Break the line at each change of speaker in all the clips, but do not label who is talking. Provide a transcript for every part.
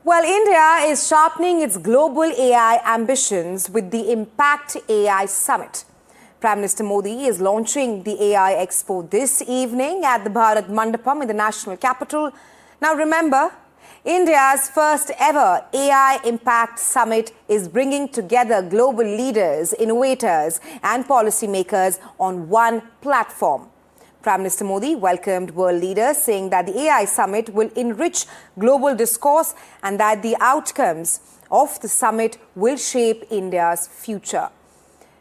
Well, India is sharpening its global AI ambitions with the Impact AI Summit. Prime Minister Modi is launching the AI Expo this evening at the Bharat Mandapam in the national capital. Now remember, India's first ever AI Impact Summit is bringing together global leaders, innovators and policymakers on one platform. Prime Minister Modi welcomed world leaders, saying that the AI Summit will enrich global discourse and that the outcomes of the summit will shape India's future.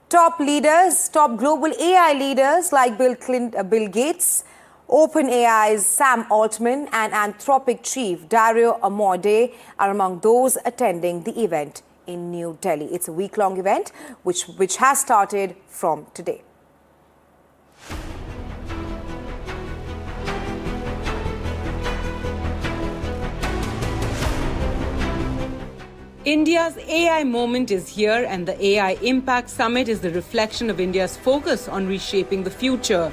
Top global AI leaders like Bill Gates, OpenAI's Sam Altman and Anthropic chief Dario Amodei are among those attending the event in New Delhi. It's a week-long event which has started from today.
India's AI moment is here, and the AI Impact Summit is the reflection of India's focus on reshaping the future.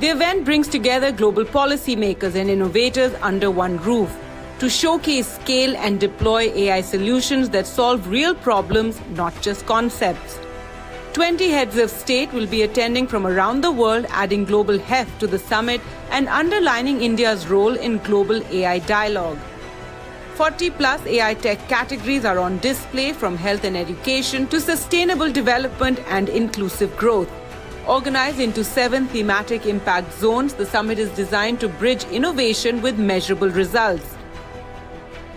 The event brings together global policymakers and innovators under one roof to showcase, scale and deploy AI solutions that solve real problems, not just concepts. 20 heads of state will be attending from around the world, adding global heft to the summit and underlining India's role in global AI dialogue. 40-plus AI tech categories are on display, from health and education to sustainable development and inclusive growth. Organized into 7 thematic impact zones, the summit is designed to bridge innovation with measurable results.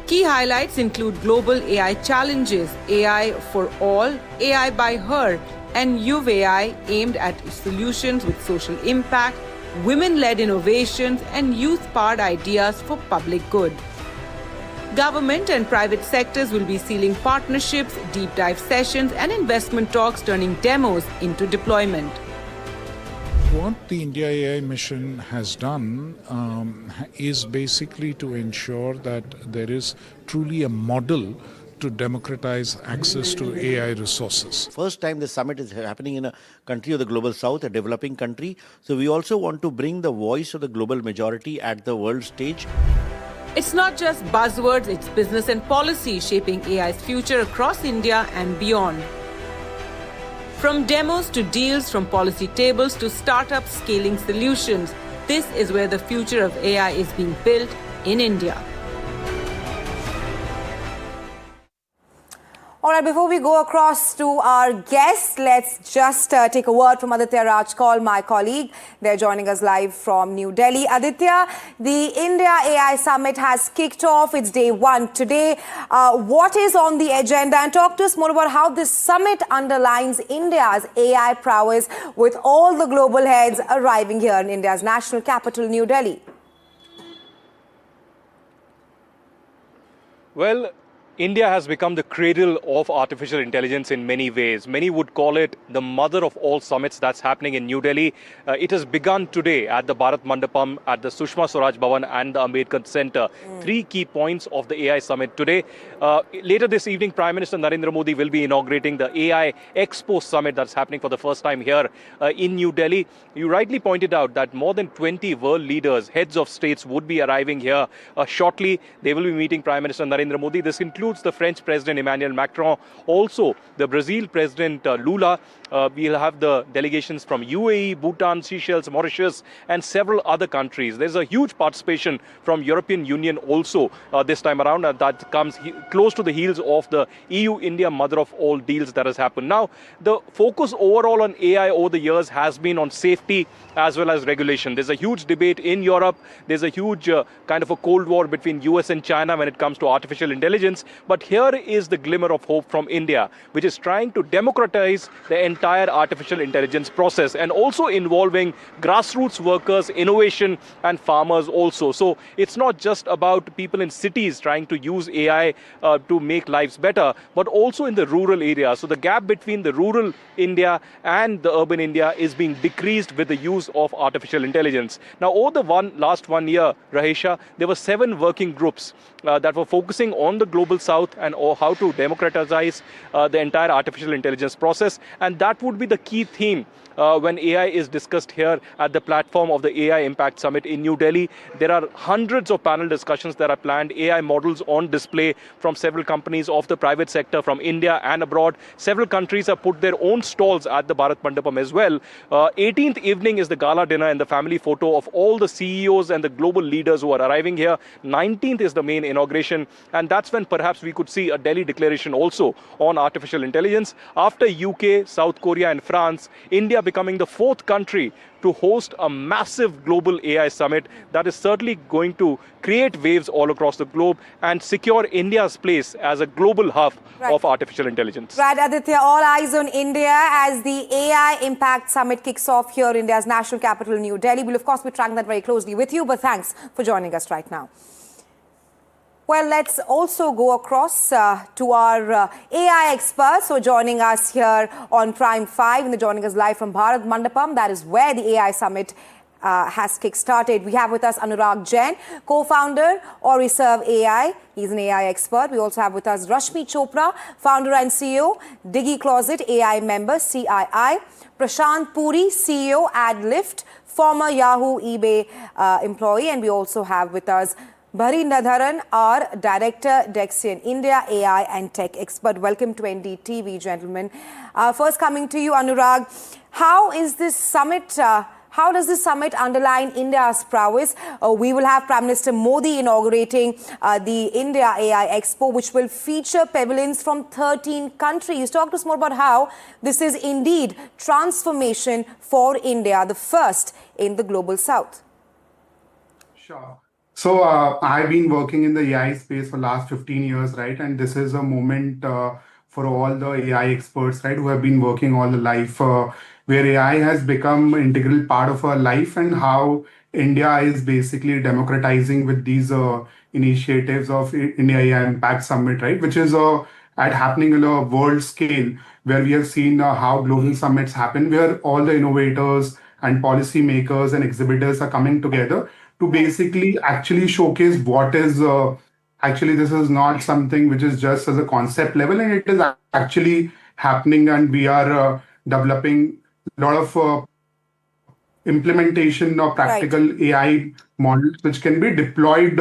Key highlights include global AI challenges, AI for all, AI by her, and Yuv AI, aimed at solutions with social impact, women-led innovations, and youth-powered ideas for public good. Government and private sectors will be sealing partnerships, deep dive sessions, and investment talks, turning demos into deployment.
What the India AI mission has done is basically to ensure that there is truly a model to democratize access to AI resources.
First time the summit is happening in a country of the global south, a developing country. So we also want to bring the voice of the global majority at the world stage.
It's not just buzzwords, it's business and policy shaping AI's future across India and beyond. From demos to deals, from policy tables to startups scaling solutions, this is where the future of AI is being built in India.
All right, before we go across to our guests, let's just take a word from Aditya Rajkol, my colleague. They're joining us live from New Delhi. Aditya, the India AI Summit has kicked off. It's day 1 today. What is on the agenda? And talk to us more about how this summit underlines India's AI prowess, with all the global heads arriving here in India's national capital, New Delhi.
Well, India has become the cradle of artificial intelligence in many ways. Many would call it the mother of all summits that's happening in New Delhi. It has begun today at the Bharat Mandapam, at the Sushma Swaraj Bhavan and the Ambedkar Center. 3 key points of the AI summit today. Later this evening, Prime Minister Narendra Modi will be inaugurating the AI Expo summit that's happening for the first time here in New Delhi. You rightly pointed out that more than 20 world leaders, heads of states, would be arriving here shortly. They will be meeting Prime Minister Narendra Modi. This includes the French President Emmanuel Macron, also the Brazil President Lula. We'll have the delegations from UAE, Bhutan, Seychelles, Mauritius, and several other countries. There's a huge participation from European Union also this time around, and that comes close to the heels of the EU-India mother of all deals that has happened. Now, the focus overall on AI over the years has been on safety as well as regulation. There's a huge debate in Europe. There's a huge kind of a cold war between US and China when it comes to artificial intelligence. But here is the glimmer of hope from India, which is trying to democratize the entire artificial intelligence process, and also involving grassroots workers, innovation, and farmers also. So it's not just about people in cities trying to use AI to make lives better, but also in the rural areas. So the gap between the rural India and the urban India is being decreased with the use of artificial intelligence. Now, over the last 1 year, Rahisha, there were 7 working groups that were focusing on the global south and how to democratize the entire artificial intelligence process. And that would be the key theme when AI is discussed here at the platform of the AI Impact Summit in New Delhi. There are hundreds of panel discussions that are planned, AI models on display from several companies of the private sector from India and abroad. Several countries have put their own stalls at the Bharat Mandapam as well. 18th evening is the gala dinner and the family photo of all the CEOs and the global leaders who are arriving here. 19th is the main inauguration, and that's when perhaps we could see a Delhi declaration also on artificial intelligence. After UK, South Korea and France, India becoming the fourth country to host a massive global AI summit that is certainly going to create waves all across the globe and secure India's place as a global hub of artificial intelligence.
Right, Aditya, all eyes on India as the AI Impact Summit kicks off here in India's national capital, New Delhi. We'll, of course, be tracking that very closely with you, but thanks for joining us right now. Well, let's also go across to our AI experts who are joining us here on Prime 5 and they're joining us live from Bharat Mandapam. That is where the AI Summit has kick-started. We have with us Anurag Jain, co-founder Oriserve AI. He's an AI expert. We also have with us Rashmi Chopra, founder and CEO, Diggy Closet AI member, CII. Prashant Puri, CEO, AdLift, former Yahoo eBay employee. And we also have with us Bharat, our Director, Dexian India, AI and Tech Expert. Welcome to NDTV, gentlemen. First coming to you, Anurag. How is this summit, how does this summit underline India's prowess? We will have Prime Minister Modi inaugurating the India AI Expo, which will feature pavilions from 13 countries. Talk to us more about how this is indeed transformation for India, the first in the global south.
Sure. So I've been working in the AI space for the last 15 years, right? And this is a moment for all the AI experts, right, who have been working all the life, where AI has become an integral part of our life and how India is basically democratizing with these initiatives of India AI Impact Summit, right, which is happening on a world scale, where we have seen how global summits happen, where all the innovators and policymakers and exhibitors are coming together to basically actually showcase what is actually this is not something which is just as a concept level, and it is actually happening, and we are developing a lot of implementation of practical AI models which can be deployed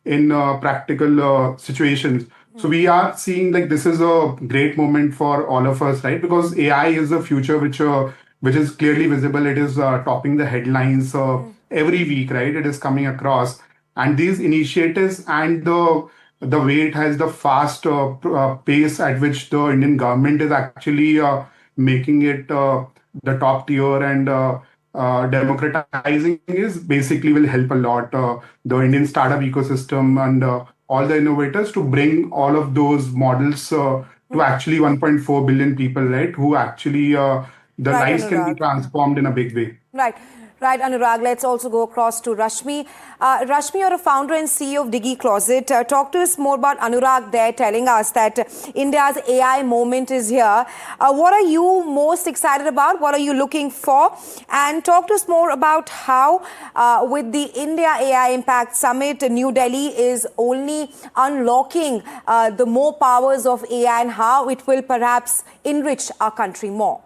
in practical situations. So we are seeing like this is a great moment for all of us, right? Because AI is the future which is clearly visible. It is topping the headlines every week, right? It is coming across, and these initiatives and the way it has the fast pace at which the Indian government is actually making it the top tier and democratizing is basically will help a lot the Indian startup ecosystem and all the innovators to bring all of those models to actually 1.4 billion people, right? Who actually the lives can be transformed in a big way.
Right. Right, Anurag. Let's also go across to Rashmi. Rashmi, you're a founder and CEO of Diggy Closet. Talk to us more about Anurag there, telling us that India's AI moment is here. What are you most excited about? What are you looking for? And talk to us more about how, with the India AI Impact Summit, New Delhi is only unlocking the more powers of AI and how it will perhaps enrich our country more.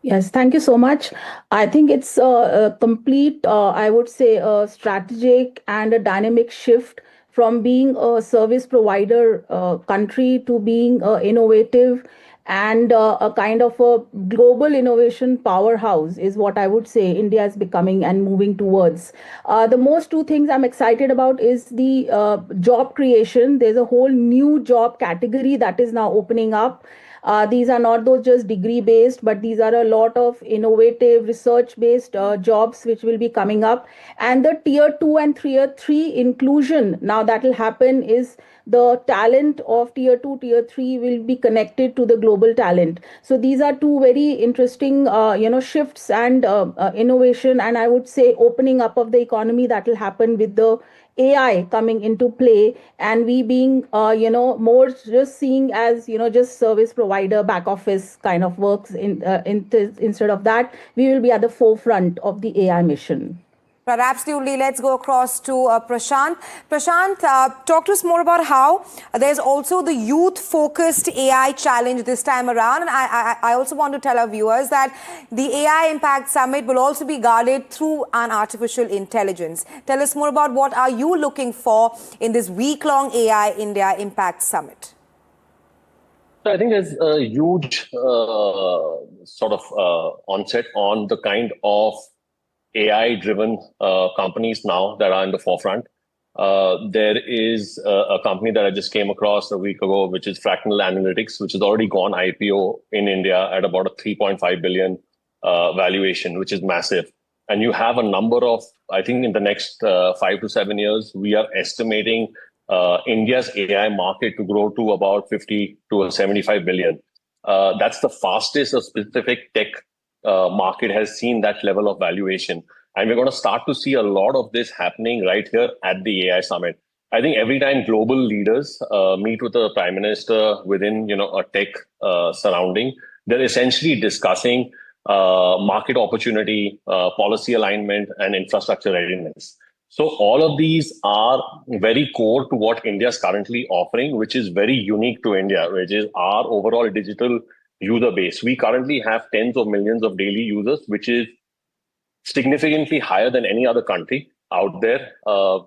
Yes, thank you so much. I think it's a complete, I would say, a strategic and a dynamic shift from being a service provider country to being innovative and a kind of a global innovation powerhouse is what I would say India is becoming and moving towards. The most two things I'm excited about is the job creation. There's a whole new job category that is now opening up. These are not those just degree based, but these are a lot of innovative research based jobs which will be coming up. And the tier 2 and tier 3 inclusion now that will happen is the talent of tier 2, tier 3 will be connected to the global talent. So these are two very interesting, shifts and innovation, and I would say opening up of the economy that will happen with the AI coming into play, and we being, more just seeing as, just service provider, back office kind of works instead of that, we will be at the forefront of the AI mission.
Right, absolutely. Let's go across to Prashant. Prashant, talk to us more about how there's also the youth-focused AI challenge this time around. And I also want to tell our viewers that the AI Impact Summit will also be guided through an artificial intelligence. Tell us more about what are you looking for in this week-long AI India Impact Summit.
So I think there's a huge onset on the kind of AI-driven companies now that are in the forefront. There is a company that I just came across a week ago, which is Fractal Analytics, which has already gone IPO in India at about a 3.5 billion valuation, which is massive. And you have a number of, I think in the next 5 to 7 years, we are estimating India's AI market to grow to about 50 to 75 billion. That's the fastest a specific tech market has seen that level of valuation. And we're going to start to see a lot of this happening right here at the AI Summit. I think every time global leaders meet with the Prime Minister within a tech surrounding, they're essentially discussing market opportunity, policy alignment, and infrastructure readiness. So all of these are very core to what India is currently offering, which is very unique to India, which is our overall digital user base. We currently have tens of millions of daily users, which is significantly higher than any other country out there.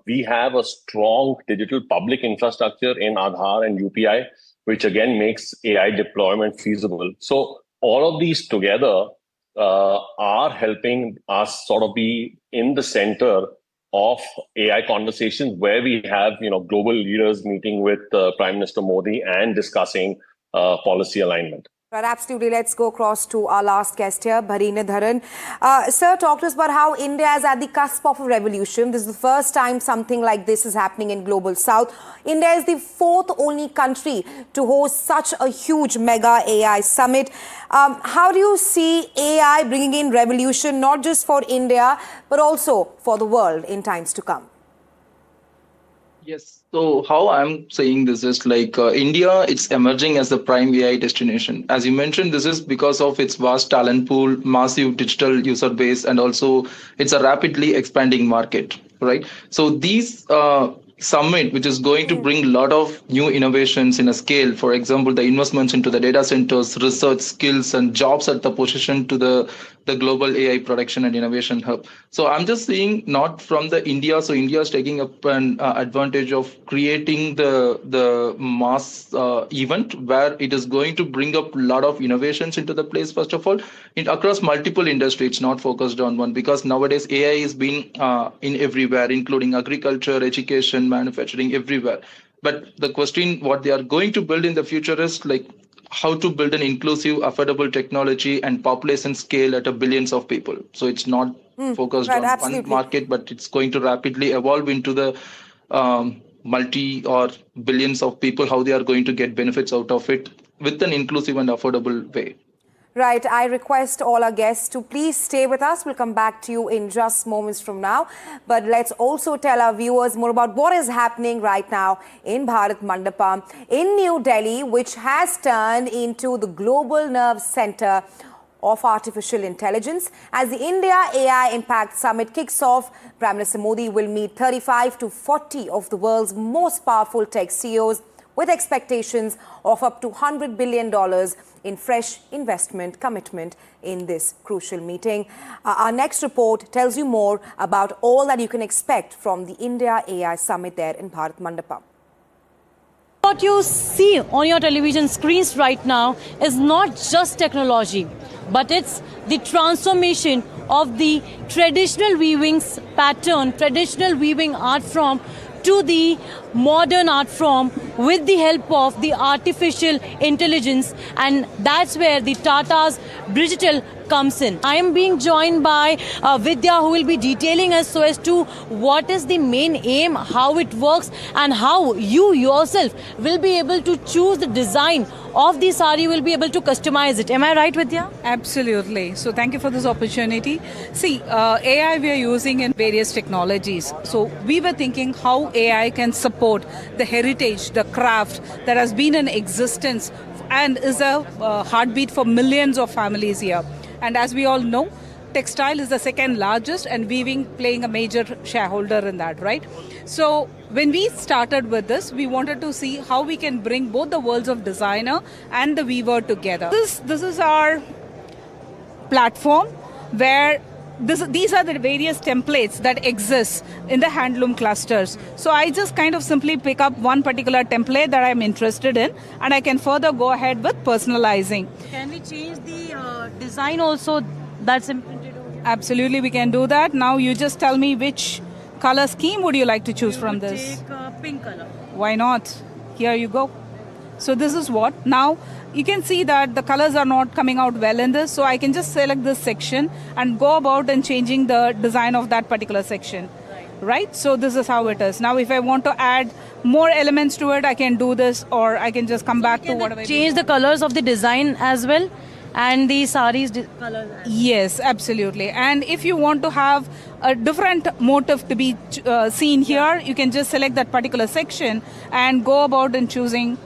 We have a strong digital public infrastructure in Aadhaar and UPI, which again makes AI deployment feasible. So all of these together are helping us sort of be in the center of AI conversations where we have global leaders meeting with Prime Minister Modi and discussing policy alignment.
Right, absolutely. Let's go across to our last guest here, Bharinidharan. Sir, talk to us about how India is at the cusp of a revolution. This is the first time something like this is happening in Global South. India is the fourth only country to host such a huge mega AI summit. How do you see AI bringing in revolution, not just for India, but also for the world in times to come?
Yes. So how I'm saying this is like India, it's emerging as the prime AI destination. As you mentioned, this is because of its vast talent pool, massive digital user base, and also it's a rapidly expanding market, right? So these summit, which is going to bring a lot of new innovations in a scale. For example, the investments into the data centers, research skills, and jobs at the position to the global AI production and innovation hub. So I'm just seeing not from the India. So India is taking up an advantage of creating the mass event where it is going to bring up a lot of innovations into the place. First of all, across multiple industries, it's not focused on one, because nowadays AI is being in everywhere, including agriculture, education, manufacturing, everywhere. But the question what they are going to build in the future is like how to build an inclusive, affordable technology and population scale at a billions of people. So it's not focused on one market, but it's going to rapidly evolve into the multi or billions of people, how they are going to get benefits out of it with an inclusive and affordable way.
Right. I request all our guests to please stay with us. We'll come back to you in just moments from now. But let's also tell our viewers more about what is happening right now in Bharat Mandapam in New Delhi, which has turned into the global nerve center of artificial intelligence. As the India AI Impact Summit kicks off, Prime Minister Modi will meet 35 to 40 of the world's most powerful tech CEOs, with expectations of up to $100 billion in fresh investment commitment in this crucial meeting. Our next report tells you more about all that you can expect from the India AI Summit there in Bharat Mandapam.
What you see on your television screens right now is not just technology, but it's the transformation of the traditional weaving pattern, traditional weaving art form, to the modern art form with the help of the artificial intelligence, and that's where the Tata's digital comes in. I am being joined by Vidya, who will be detailing us so as to what is the main aim, how it works, and how you yourself will be able to choose the design of the sari, will be able to customize it. Am I right, Vidya?
Absolutely. So thank you for this opportunity. See, AI we are using in various technologies. So we were thinking how AI can support the heritage, the craft that has been in existence and is a heartbeat for millions of families here. And as we all know, textile is the second largest, and weaving playing a major shareholder in that, right? So when we started with this, we wanted to see how we can bring both the worlds of designer and the weaver together. This is our platform where these are the various templates that exist in the handloom clusters. So I just kind of simply pick up one particular template that I'm interested in, and I can further go ahead with personalizing.
Can we change the design also that's imprinted over here?
Absolutely, we can do that. Now you just tell me which color scheme would you like to choose from this?
Take pink color.
Why not? Here you go. So this is what. Now you can see that the colors are not coming out well in this. So I can just select this section and go about and changing the design of that particular section. Right? So this is how it is. Now if I want to add more elements to it, I can do this, or I can just come back to whatever.
Change the colors of the design as well, and the saris colors.
Yes, absolutely. And if you want to have a different motif to be seen here, you can just select that particular section and go about and choosing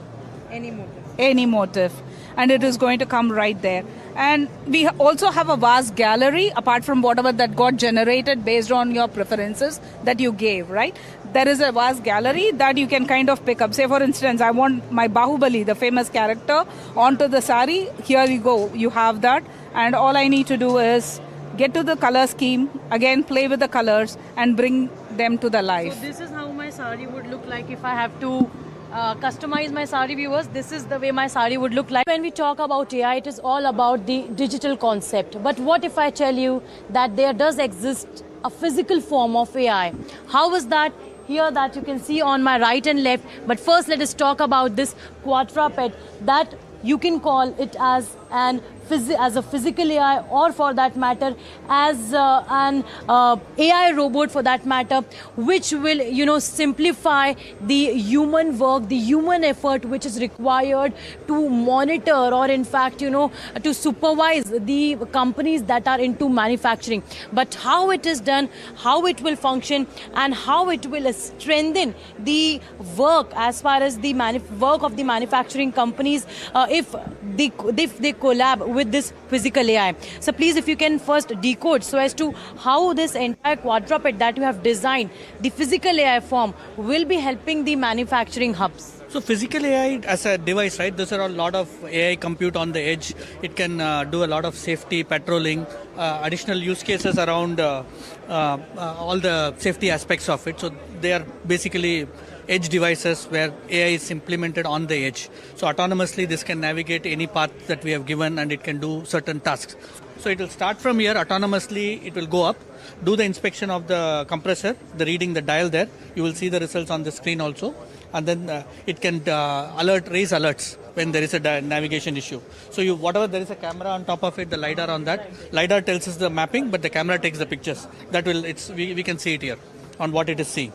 any motif, and it is going to come right there. And we also have a vast gallery apart from whatever that got generated based on your preferences that you gave, right? There is a vast gallery that you can kind of pick up. Say for instance, I want my Bahubali, the famous character, onto the sari. Here you go, you have that, and all I need to do is get to the color scheme, again play with the colors and bring them to the life.
So this is how my sari would look like if I have to customize my sari, viewers. This is the way my sari would look like. When we talk about AI, it is all about the digital concept. But what if I tell you that there does exist a physical form of AI? How is that? Here that you can see on my right and left. But first let us talk about this quadruped that you can call it as a physical AI, or for that matter as an AI robot for that matter, which will simplify the human work, the human effort which is required to monitor, or in fact to supervise the companies that are into manufacturing. But how it is done, how it will function, and how it will strengthen the work as far as the work of the manufacturing companies if they collab with this physical AI. So please, if you can first decode so as to how this entire quadruped that you have designed, the physical AI form, will be helping the manufacturing hubs.
So physical AI as a device, right? Those are a lot of AI compute on the edge. It can do a lot of safety, patrolling, additional use cases around all the safety aspects of it. So they are basically edge devices where AI is implemented on the edge. So autonomously this can navigate any path that we have given, and it can do certain tasks. So it will start from here autonomously, it will go up, do the inspection of the compressor, the reading the dial there. You will see the results on the screen also. And then it can raise alerts when there is a navigation issue. So whatever there is a camera on top of it, the LiDAR on that, LiDAR tells us the mapping, but the camera takes the pictures. That will, we can see it here on what it is seeing.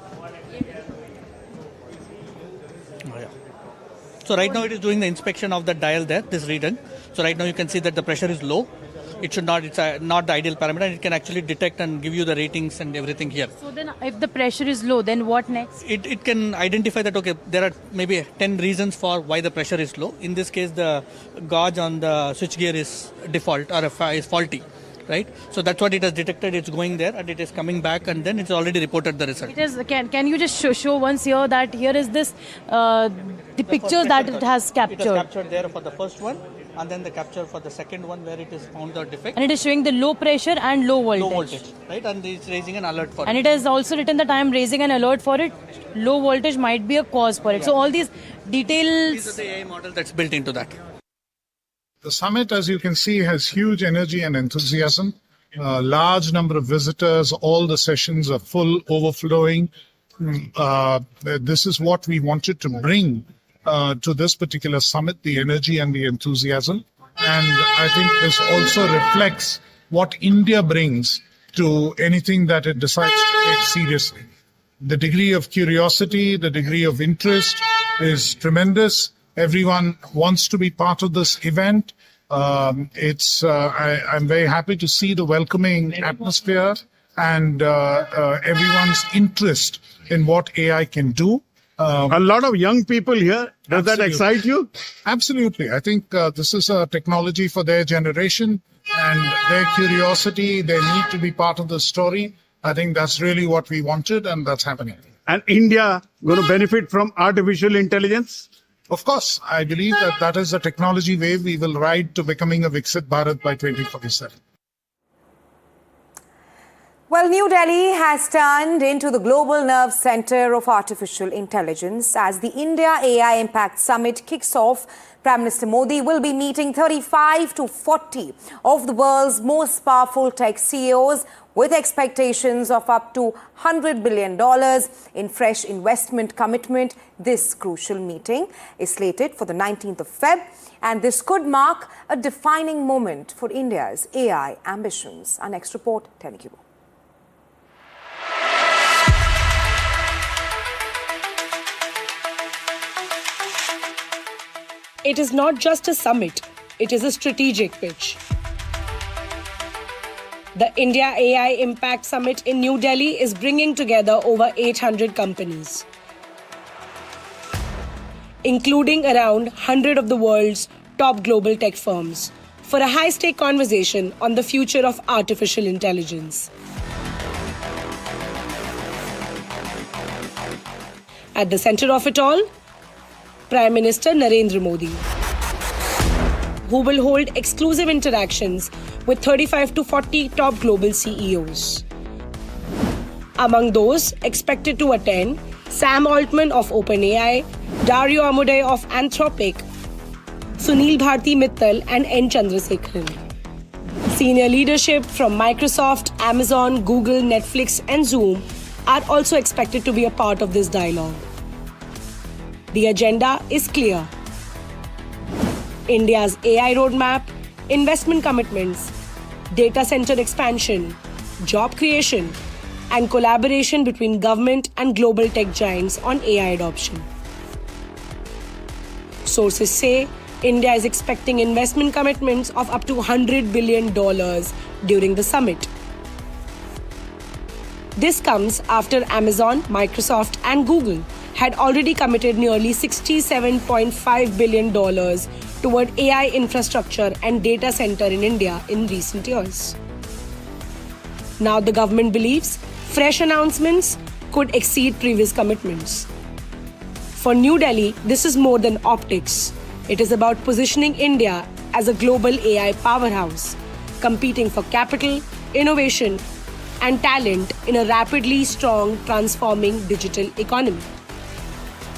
So right now it is doing the inspection of the dial there, this reading. So right now you can see that the pressure is low. It should not, it's not the ideal parameter. It can actually detect and give you the ratings and everything here.
So then if the pressure is low, then what next?
It can identify that, okay, there are maybe 10 reasons for why the pressure is low. In this case, the gauge on the switchgear is default or is faulty. Right, so that's what it has detected. It's going there and it is coming back, and then it's already reported the result.
It is. Can you just show once here that here is this the pictures that it has captured.
It has captured there for the first one, and then the capture for the second one where it is found the defect.
And it is showing the low pressure and low voltage.
Low voltage, right, and it's raising an alert for it.
And it has also written that I am raising an alert for it. Low voltage might be a cause for it. Yeah. So all these details.
This is the AI model that's built into that.
The summit, as you can see, has huge energy and enthusiasm. Large number of visitors. All the sessions are full, overflowing. This is what we wanted to bring to this particular summit, the energy and the enthusiasm. And I think this also reflects what India brings to anything that it decides to take seriously. The degree of curiosity, the degree of interest is tremendous. Everyone wants to be part of this event. I'm very happy to see the welcoming atmosphere and everyone's interest in what AI can do.
A lot of young people here. Does that excite you?
Absolutely. I think this is a technology for their generation and their curiosity. They need to be part of the story. I think that's really what we wanted, and that's happening.
And India going to benefit from artificial intelligence?
Of course, I believe that is the technology wave we will ride to becoming a Viksit Bharat by 2047.
Well, New Delhi has turned into the global nerve center of artificial intelligence. As the India AI Impact Summit kicks off, Prime Minister Modi will be meeting 35 to 40 of the world's most powerful tech CEOs with expectations of up to $100 billion in fresh investment commitment. This crucial meeting is slated for the 19th of Feb, and this could mark a defining moment for India's AI ambitions. Our next report, Telugu.
It is not just a summit, it is a strategic pitch. The India AI Impact Summit in New Delhi is bringing together over 800 companies, including around 100 of the world's top global tech firms, for a high-stake conversation on the future of artificial intelligence. At the center of it all, Prime Minister Narendra Modi, who will hold exclusive interactions with 35 to 40 top global CEOs. Among those expected to attend, Sam Altman of OpenAI, Dario Amodei of Anthropic, Sunil Bharti Mittal and N. Chandrasekharan. Senior leadership from Microsoft, Amazon, Google, Netflix and Zoom are also expected to be a part of this dialogue. The agenda is clear. India's AI roadmap, investment commitments, data center expansion, job creation, and collaboration between government and global tech giants on AI adoption. Sources say India is expecting investment commitments of up to $100 billion during the summit. This comes after Amazon, Microsoft, and Google had already committed nearly $67.5 billion toward AI infrastructure and data center in India in recent years. Now the government believes fresh announcements could exceed previous commitments. For New Delhi, this is more than optics. It is about positioning India as a global AI powerhouse, competing for capital, innovation, and talent in a rapidly strong, transforming digital economy.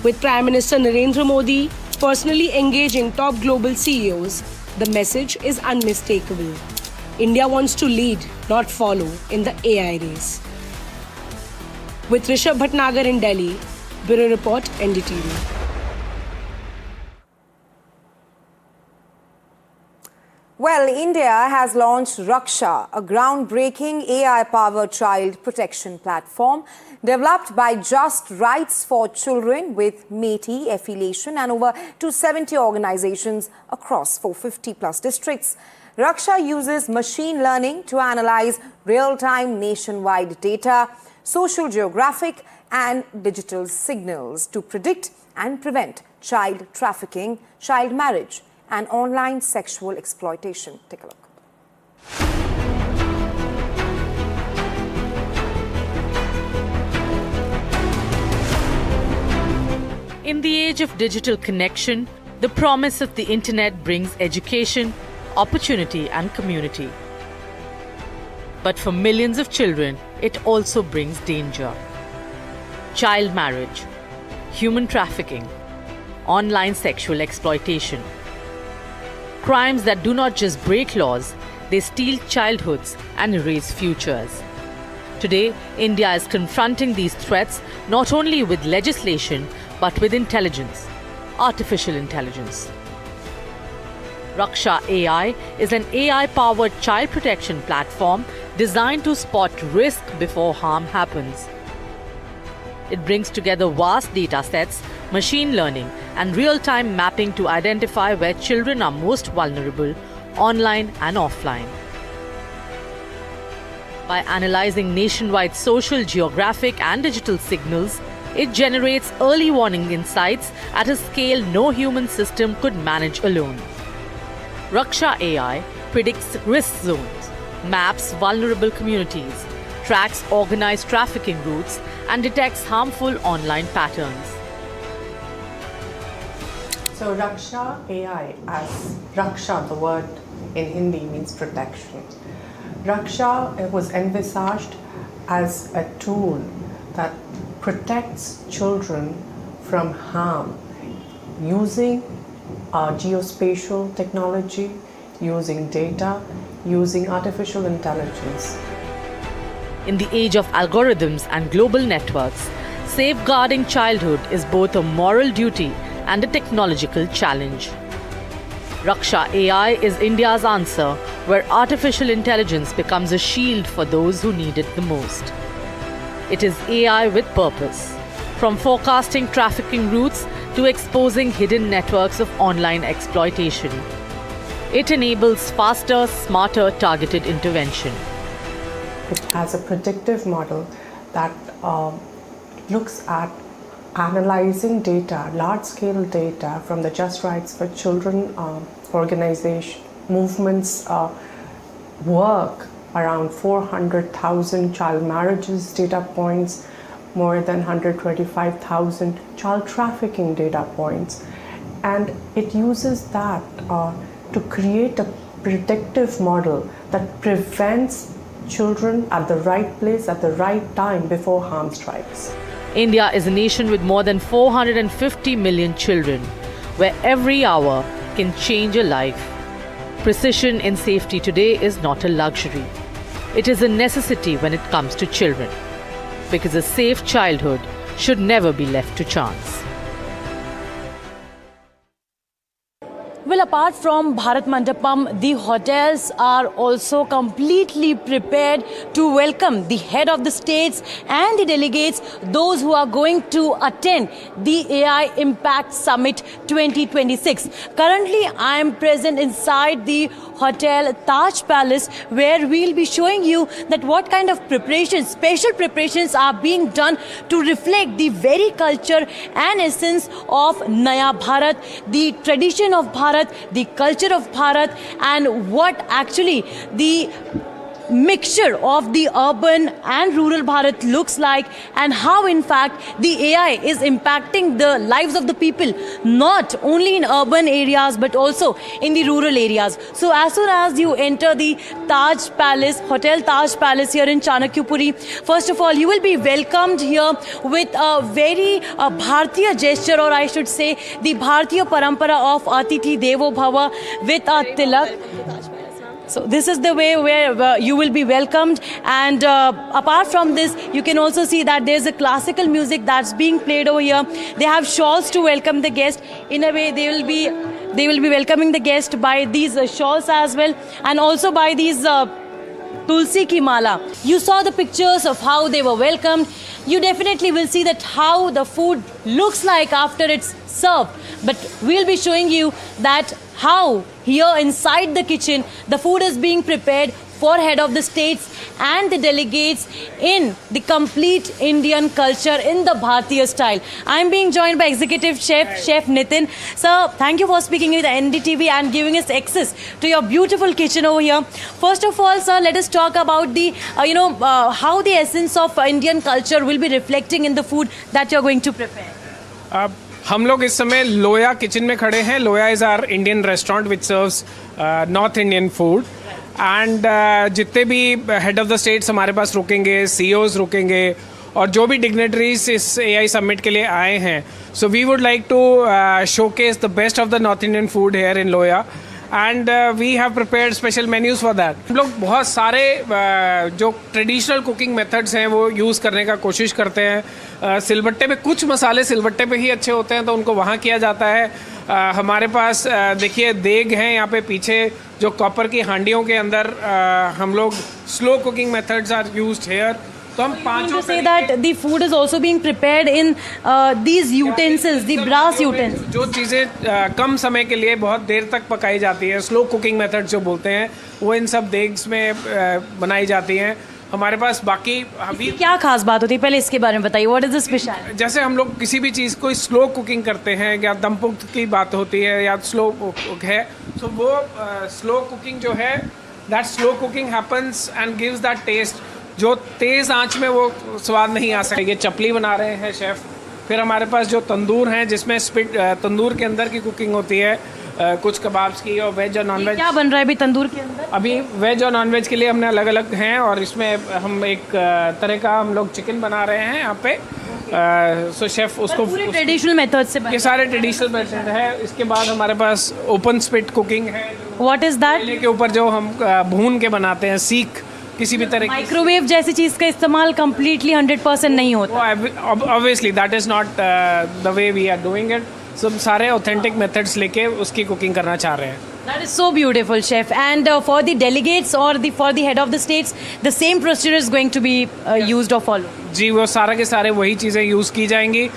With Prime Minister Narendra Modi personally engaging top global CEOs, the message is unmistakable. India wants to lead, not follow, in the AI race. With Rishabh Bhatnagar in Delhi, Bureau Report, NDTV.
Well, India has launched Raksha, a groundbreaking AI-powered child protection platform developed by Just Rights for Children with Métis affiliation and over 270 organizations across 450-plus districts. Raksha uses machine learning to analyze real-time nationwide data, social geographic and digital signals to predict and prevent child trafficking, child marriage, and online sexual exploitation. Take a look.
In the age of digital connection, the promise of the internet brings education, opportunity, and community. But for millions of children, it also brings danger. Child marriage, human trafficking, online sexual exploitation. Crimes that do not just break laws, they steal childhoods and erase futures. Today, India is confronting these threats not only with legislation, but with intelligence, artificial intelligence. Raksha AI is an AI-powered child protection platform designed to spot risk before harm happens. It brings together vast data sets, machine learning, and real-time mapping to identify where children are most vulnerable, online and offline. By analyzing nationwide social, geographic, and digital signals, It generates early warning insights at a scale no human system could manage alone. Raksha AI predicts risk zones, maps vulnerable communities, tracks organized trafficking routes, and detects harmful online patterns.
So Raksha AI, as Raksha, the word in Hindi means protection. Raksha was envisaged as a tool that protects children from harm using geospatial technology, using data, using artificial intelligence.
In the age of algorithms and global networks, safeguarding childhood is both a moral duty and a technological challenge. Raksha AI is India's answer, where artificial intelligence becomes a shield for those who need it the most. It is AI with purpose, from forecasting trafficking routes to exposing hidden networks of online exploitation. It enables faster, smarter, targeted intervention.
It has a predictive model that looks at analyzing data, large-scale data from the Just Rights for Children organization, movements work around 400,000 child marriages data points, more than 125,000 child trafficking data points. And it uses that to create a predictive model that prevents children at the right place at the right time before harm strikes.
India is a nation with more than 450 million children, where every hour can change a life. Precision in safety today is not a luxury. It is a necessity when it comes to children, because a safe childhood should never be left to chance.
Well, apart from Bharat Mandapam, the hotels are also completely prepared to welcome the head of the states and the delegates, those who are going to attend the AI Impact Summit 2026. Currently, I am present inside the Hotel Taj Palace, where we'll be showing you that what kind of preparations, special preparations are being done to reflect the very culture and essence of Naya Bharat, the tradition of Bharat, the culture of Bharat, and what actually the mixture of the urban and rural Bharat looks like, and how in fact the AI is impacting the lives of the people, not only in urban areas but also in the rural areas. So as soon as you enter the Taj Palace, Hotel Taj Palace here in Chanakyapuri, first of all you will be welcomed here with a very Bharatiya gesture, or I should say the Bharatiya parampara of Atithi Devo Bhava with a tilak. So this is the way where you will be welcomed, and apart from this, you can also see that there's a classical music that's being played over here. They have shawls to welcome the guest. In a way, they will be welcoming the guest by these shawls as well, and also by these Tulsi ki mala. You saw the pictures of how they were welcomed. You definitely will see that how the food looks like after it's served. But we'll be showing you that how here inside the kitchen the food is being prepared for head of the states and the delegates in the complete Indian culture in the Bharatiya style. I'm being joined by Executive Chef Nitin. Sir, thank you for speaking with NDTV and giving us access to your beautiful kitchen over here. First of all, sir, let us talk about the how the essence of Indian culture will be reflecting in the food that you're going to prepare.
हम लोग इस समय लोया kitchen में खड़े हैं. Loya is our Indian restaurant which serves North Indian food, and जितने भी head of the states हमारे पास रुकेंगे, सीईओज रुकेंगे, और जो भी डिग्नेटरीज इस एआई समिट के लिए आए हैं, so we would like to showcase the best of the north Indian food here in Loya, and we have prepared special menus for that. हम लोग बहुत सारे जो ट्रेडिशनल कुकिंग मेथड्स हैं वो यूज़ करने का कोशिश करते हैं. सिलबट्टे पे कुछ मसाले सिलबट्टे पे ही अच्छे होते हैं, तो उनको वहाँ किया जाता है. हमारे पास देखिए देग हैं यहाँ पे पीछे, जो कॉपर की हांडियों के अंदर हम लोग slow cooking methods are used here. तो हम पांचों
say that the food is also being prepared in these utensils, the brass utensils.
जो चीज़ें कम समय के लिए बहुत देर तक पकाई जाती है, स्लो कुकिंग मेथड जो बोलते हैं, वो इन सब देग्स में बनाई जाती हैं. हमारे पास बाकी अभी
क्या खास बात होती है, पहले इसके बारे में बताइए, व्हाट इज द स्पेशल?
जैसे हम लोग किसी भी चीज़ को स्लो कुकिंग करते हैं या दम पुख्त की बात होती है या स्लो कुक है, तो वो स्लो कुकिंग जो है, that slow cooking happens and gives that taste, जो तेज़ आंच में वो स्वाद नहीं आ सकेगा। चपली बना रहे हैं शेफ़। फिर हमारे पास जो तंदूर हैं जिसमें स्पिट तंदूर के अंदर की कुकिंग होती है, कुछ कबाब्स की और वेज और नॉन वेज।
क्या बन रहा है अभी तंदूर के अंदर?
अभी वेज और नॉन वेज के लिए हमने अलग अलग हैं, और इसमें हम एक तरह का हम लोग चिकन बना रहे हैं यहाँ पे। सो शेफ उसको
पूरे ट्रेडिशनल मेथड से
ये सारे ट्रेडिशनल मेथड है। इसके बाद हमारे पास ओपन स्पिट कुकिंग है।
What is that?
के ऊपर जो हम भून के बनाते हैं, सीख किसी भी तरह की
माइक्रोवेव जैसी चीज का इस्तेमाल कंप्लीटली 100% नहीं होता।
Obviously that is not the way we are doing it. सब सारे ऑथेंटिक मेथड्स लेके उसकी कुकिंग करना चाह रहे हैं।
That is so beautiful, chef. And for the delegates or for the head of the states, the same procedure is going to be used or followed.
जी, वो सारा के सारे वही चीज़ें यूज़ की जाएंगी।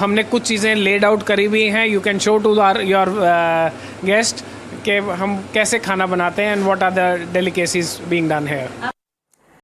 हमने कुछ चीज़ें लेड आउट करी हुई हैं। You can show to your guest कि हम कैसे खाना बनाते हैं and what are the delicacies being done here.